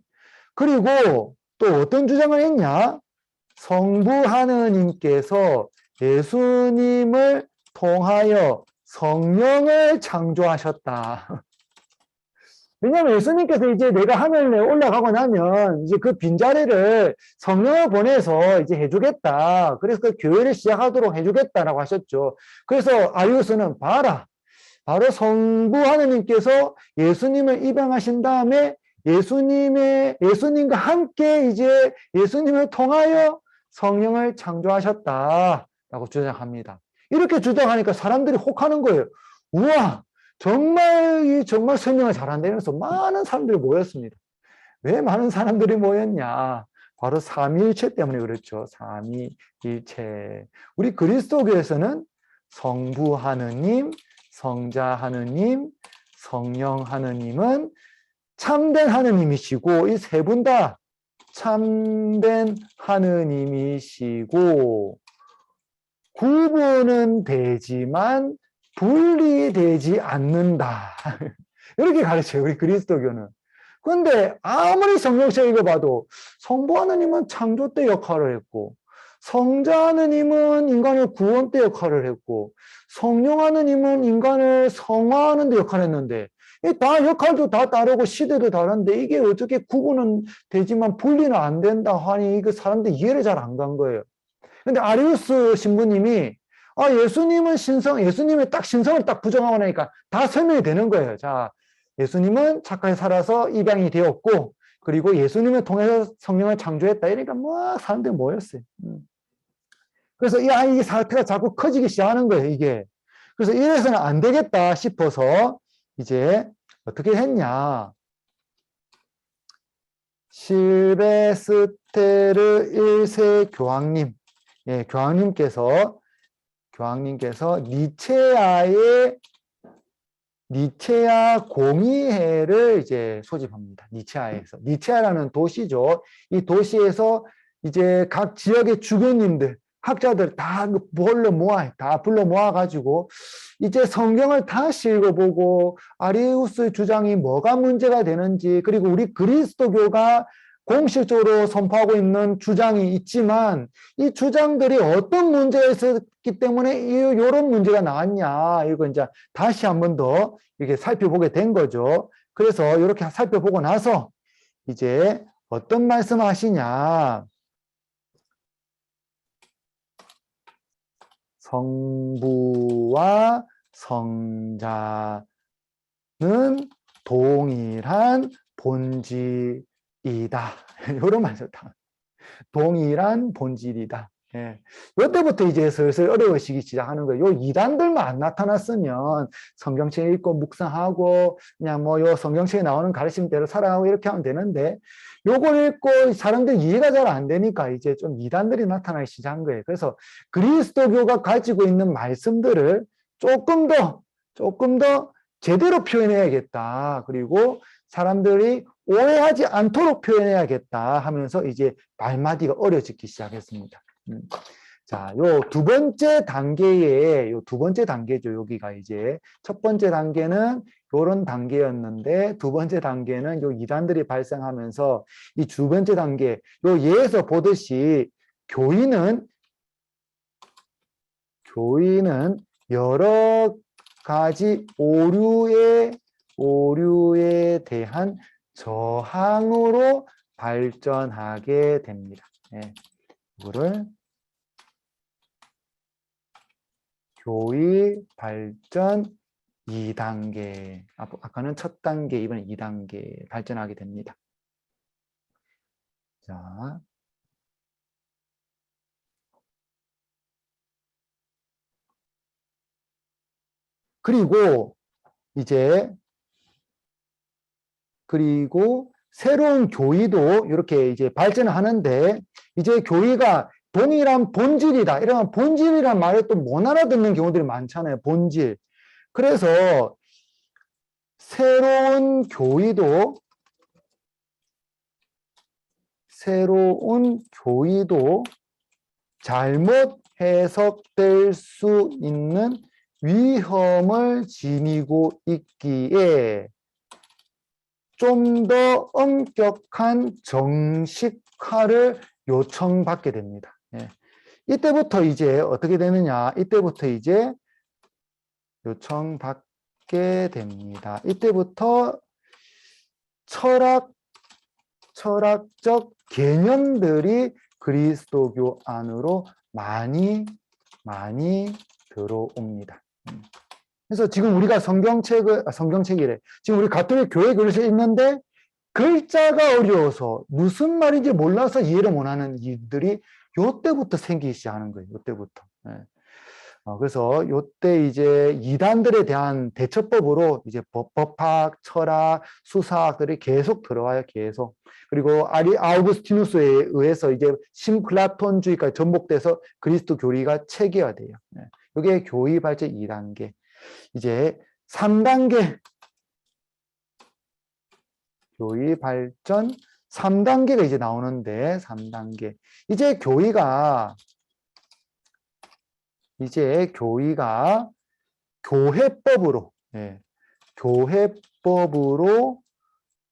그리고 또 어떤 주장을 했냐? 성부 하느님께서 예수님을 통하여 성령을 창조하셨다. 왜냐하면 예수님께서 이제 내가 하늘에 올라가고 나면 이제 그 빈자리를 성령을 보내서 이제 해주겠다. 그래서 그 교회를 시작하도록 해주겠다라고 하셨죠. 그래서 아리우스는 바로 성부 하느님께서 예수님을 입양하신 다음에 예수님과 함께 이제 예수님을 통하여 성령을 창조하셨다라고 주장합니다. 이렇게 주장하니까 사람들이 혹하는 거예요. 우와! 정말 설명을 잘한다면서 많은 사람들이 모였습니다. 왜 많은 사람들이 모였냐? 바로 삼위일체 때문에 그렇죠. 삼위일체. 우리 그리스도교에서는 성부 하느님, 성자 하느님, 성령 하느님은 참된 하느님이시고 이 세 분 다 참된 하느님이시고 구분은 되지만 분리되지 않는다. 이렇게 가르쳐요, 우리 그리스도교는. 그런데 아무리 성경책 읽어봐도 성부 하느님은 창조 때 역할을 했고 성자 하느님은 인간의 구원 때 역할을 했고 성령 하느님은 인간을 성화하는 데 역할을 했는데 다 역할도 다 다르고 시대도 다른데 이게 어떻게 구분은 되지만 분리는 안 된다 하니 그 사람들 이해를 잘 안 간 거예요. 근데 아리우스 신부님이 예수님의 딱 신성을 딱 부정하고 나니까 다 설명이 되는 거예요. 자, 예수님은 착하게 살아서 입양이 되었고, 그리고 예수님을 통해서 성령을 창조했다. 이러니까 사람들이 모였어요. 그래서 이 사태가 자꾸 커지기 시작하는 거예요, 이게. 그래서 이래서는 안 되겠다 싶어서 이제 어떻게 했냐. 실베스테르 1세 교황님, 교황님께서 니체아 공의회를 이제 소집합니다. 니체아라는 도시죠. 이 도시에서 이제 각 지역의 주교님들, 학자들 다 불러 모아가지고 이제 성경을 다시 읽어보고 아리우스의 주장이 뭐가 문제가 되는지, 그리고 우리 그리스도교가 공식적으로 선포하고 있는 주장이 있지만 이 주장들이 어떤 문제가 있었기 때문에 이런 문제가 나왔냐, 이거 이제 다시 한 번 더 이렇게 살펴보게 된 거죠. 그래서 이렇게 살펴보고 나서 이제 어떤 말씀을 하시냐. 성부와 성자는 동일한 본질이다. 이런 말이죠. 동일한 본질이다. 이때부터 이제 슬슬 어려워지기 시작하는 거예요. 요 이단들만 안 나타났으면 성경책 읽고 묵상하고 그냥 요 성경책에 나오는 가르침대로 살아가고 이렇게 하면 되는데, 요걸 읽고 사람들 이해가 잘 안 되니까 이제 좀 이단들이 나타나기 시작한 거예요. 그래서 그리스도교가 가지고 있는 말씀들을 조금 더 제대로 표현해야겠다. 그리고 사람들이 오해하지 않도록 표현해야겠다 하면서 이제 말마디가 어려지기 시작했습니다. 자, 요 두 번째 단계에, 요 두 번째 단계죠. 여기가 이제 첫 번째 단계는 요런 단계였는데 두 번째 단계는 요 이단들이 발생하면서 이 두 번째 단계, 요 예에서 보듯이 교인은 여러 가지 오류에 대한 저항으로 발전하게 됩니다. 예, 이거를 교의 발전 2단계, 아까는 첫 단계, 이번엔 2단계 발전하게 됩니다. 자, 그리고 새로운 교의도 이렇게 이제 발전을 하는데, 이제 교의가 동일한 본질이다. 이러면 본질이란 말을 또 못 알아듣는 경우들이 많잖아요. 본질. 그래서 새로운 교의도 잘못 해석될 수 있는 위험을 지니고 있기에 좀 더 엄격한 정식화를 요청받게 됩니다. 예. 이때부터 이제 어떻게 되느냐? 이때부터 이제 요청받게 됩니다. 이때부터 철학적 개념들이 그리스도교 안으로 많이 들어옵니다. 그래서 지금 우리가 성경책이래. 지금 우리 가톨릭 교회 그릇이 있는데 글자가 어려워서 무슨 말인지 몰라서 이해를 못하는 이들이 요때부터 생기기 시작하는 거예요. 요때부터. 예. 그래서 요때 이제 이단들에 대한 대처법으로 이제 법학, 철학, 수사학들이 계속 들어와요. 계속. 그리고 아우구스티누스에 의해서 이제 신플라톤주의까지 전복돼서 그리스도 교리가 체계화돼요. 예. 이게 교의 발전 2단계. 이제 3단계 교의 발전 3단계가 이제 나오는데 3단계 이제 교회가 교회법으로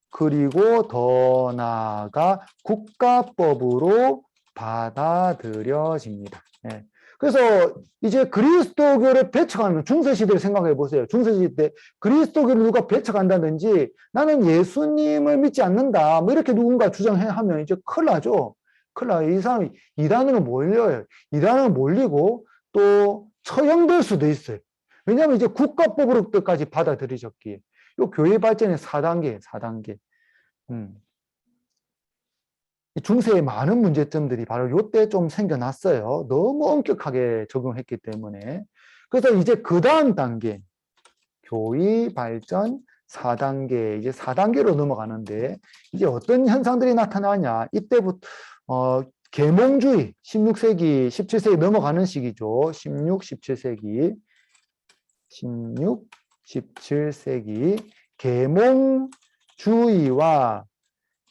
그리고 더 나아가 국가법으로 받아들여집니다. 예. 그래서 이제 그리스도교를 배척하는 중세시대를 생각해 보세요. 중세시대 때 그리스도교를 누가 배척한다든지 나는 예수님을 믿지 않는다. 뭐 이렇게 누군가 주장하면 이제 큰일 나죠. 큰일 나요. 이 사람이 이단으로 몰려요. 이단으로 몰리고 또 처형될 수도 있어요. 왜냐하면 이제 국가법으로까지 받아들여졌기에. 이 교회 발전의 4단계. 중세의 많은 문제점들이 바로 이때 좀 생겨났어요. 너무 엄격하게 적용했기 때문에. 그래서 이제 그 다음 단계, 교의 발전 4단계, 이제 4단계로 넘어가는데, 이제 어떤 현상들이 나타나냐. 이때부터, 계몽주의, 16세기, 17세기 넘어가는 시기죠. 16, 17세기, 계몽주의와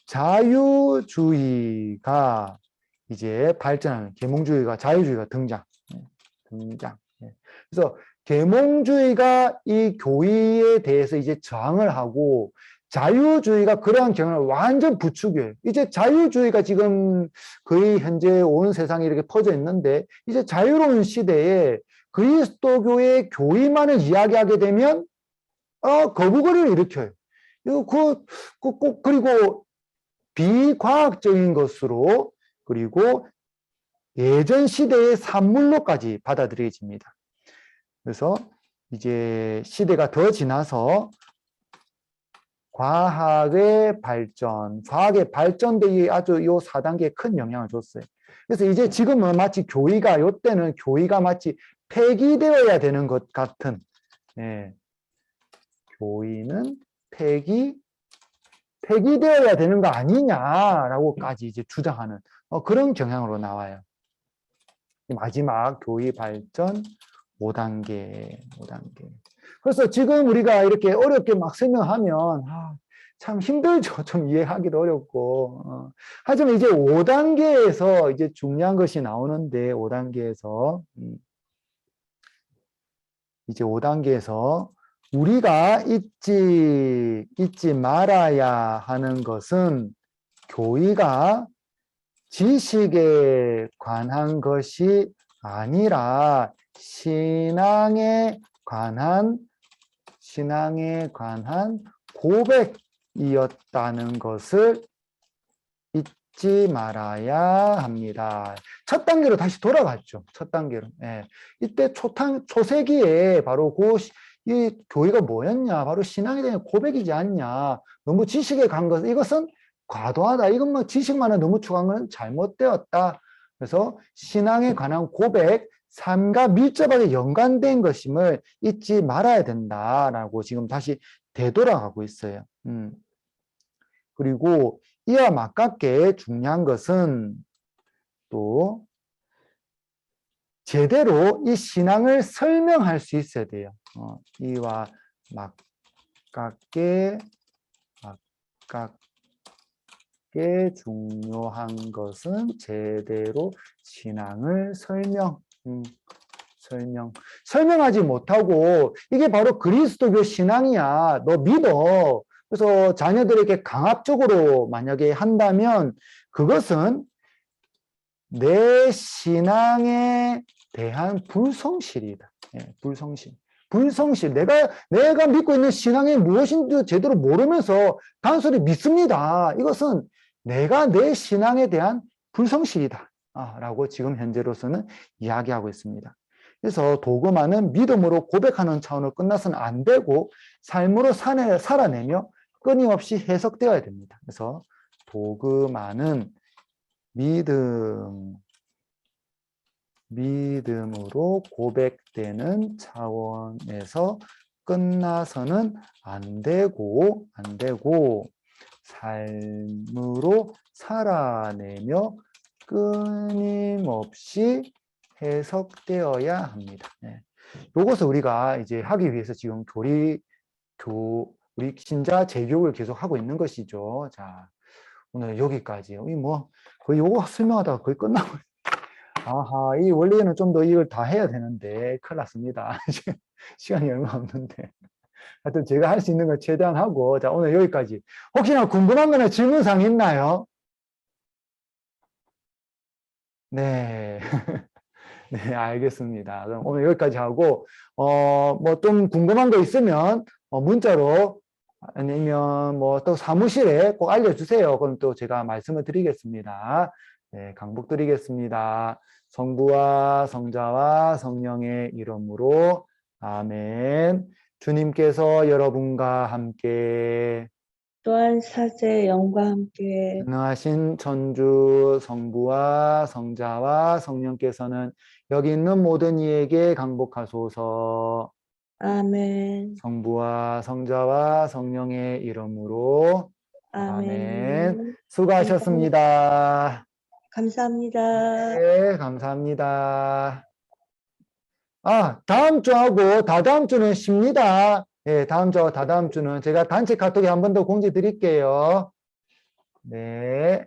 자유주의가 이제 발전하는 계몽주의가 자유주의가 등장. 그래서 계몽주의가 이 교의에 대해서 이제 저항을 하고 자유주의가 그러한 경향을 완전 부추겨요. 이제 자유주의가 지금 거의 현재 온 세상에 이렇게 퍼져 있는데 이제 자유로운 시대에 그리스도교의 교의만을 이야기하게 되면 거부거리를 일으켜요. 그리고 비과학적인 것으로 그리고 예전 시대의 산물로까지 받아들여집니다. 그래서 이제 시대가 더 지나서 과학의 발전대에 아주 요 4단계에 큰 영향을 줬어요. 그래서 이제 지금은 마치 요때는 교의가 마치 폐기되어야 되는 것 같은, 교의는 폐기되어야 되는 거 아니냐라고까지 이제 주장하는 그런 경향으로 나와요. 마지막 교의 발전 5단계. 그래서 지금 우리가 이렇게 어렵게 막 설명하면 참 힘들죠. 좀 이해하기도 어렵고. 하지만 이제 5단계에서 이제 중요한 것이 나오는데, 5단계에서. 이제 5단계에서 우리가 잊지 말아야 하는 것은 교의가 지식에 관한 것이 아니라 신앙에 관한 고백이었다는 것을 잊지 말아야 합니다. 첫 단계로 다시 돌아갔죠. 첫 단계로. 예. 이때 초세기에 바로 이 교회가 뭐였냐? 바로 신앙에 대한 고백이지 않냐? 너무 지식에 간 것, 이것은 과도하다. 이것만 지식만을 너무 추구한 건 잘못되었다. 그래서 신앙에 관한 고백, 삶과 밀접하게 연관된 것임을 잊지 말아야 된다라고 지금 다시 되돌아가고 있어요. 그리고 이와 맞닿게 중요한 것은 또 제대로 이 신앙을 설명할 수 있어야 돼요. 이와 맞닿게 중요한 것은 제대로 신앙을 설명하지 못하고 이게 바로 그리스도교 신앙이야. 너 믿어. 그래서 자녀들에게 강압적으로 만약에 한다면 그것은 내 신앙에 대한 불성실이다. 예, 불성실. 내가 믿고 있는 신앙이 무엇인지 제대로 모르면서 단순히 믿습니다. 이것은 내가 내 신앙에 대한 불성실이다. 라고 지금 현재로서는 이야기하고 있습니다. 그래서 도그마는 믿음으로 고백하는 차원으로 끝나서는 안 되고 삶으로 살아내며 끊임없이 해석되어야 됩니다. 그래서 도그마는 믿음으로 고백되는 차원에서 끝나서는 안 되고 삶으로 살아내며 끊임없이 해석되어야 합니다. 네. 이것을 우리가 이제 하기 위해서 지금 우리 신자 재교육을 계속 하고 있는 것이죠. 자, 오늘 여기까지. 거의 요거 설명하다가 거의 끝나고. 아하, 이 원래는 좀 더 이걸 다 해야 되는데, 큰일 났습니다. 시간이 얼마 없는데. 하여튼 제가 할 수 있는 걸 최대한 하고, 자, 오늘 여기까지. 혹시나 궁금한 거나 질문사항 있나요? 네. 네, 알겠습니다. 그럼 오늘 여기까지 하고, 뭐 좀 궁금한 거 있으면, 문자로 아니면 뭐 또 사무실에 꼭 알려주세요. 그럼 또 제가 말씀을 드리겠습니다. 네, 강복드리겠습니다. 성부와 성자와 성령의 이름으로 아멘. 주님께서 여러분과 함께 또한 사제 영과 함께 전능하신 천주 성부와 성자와 성령께서는 여기 있는 모든 이에게 강복하소서. 아멘. 성부와 성자와 성령의 이름으로 아멘. 수고하셨습니다. 감사합니다. 네, 감사합니다. 다음 주하고 다다음 주는 쉽니다. 예, 다음 주하고 다다음 주는 제가 단체 카톡에 한 번 더 공지 드릴게요. 네.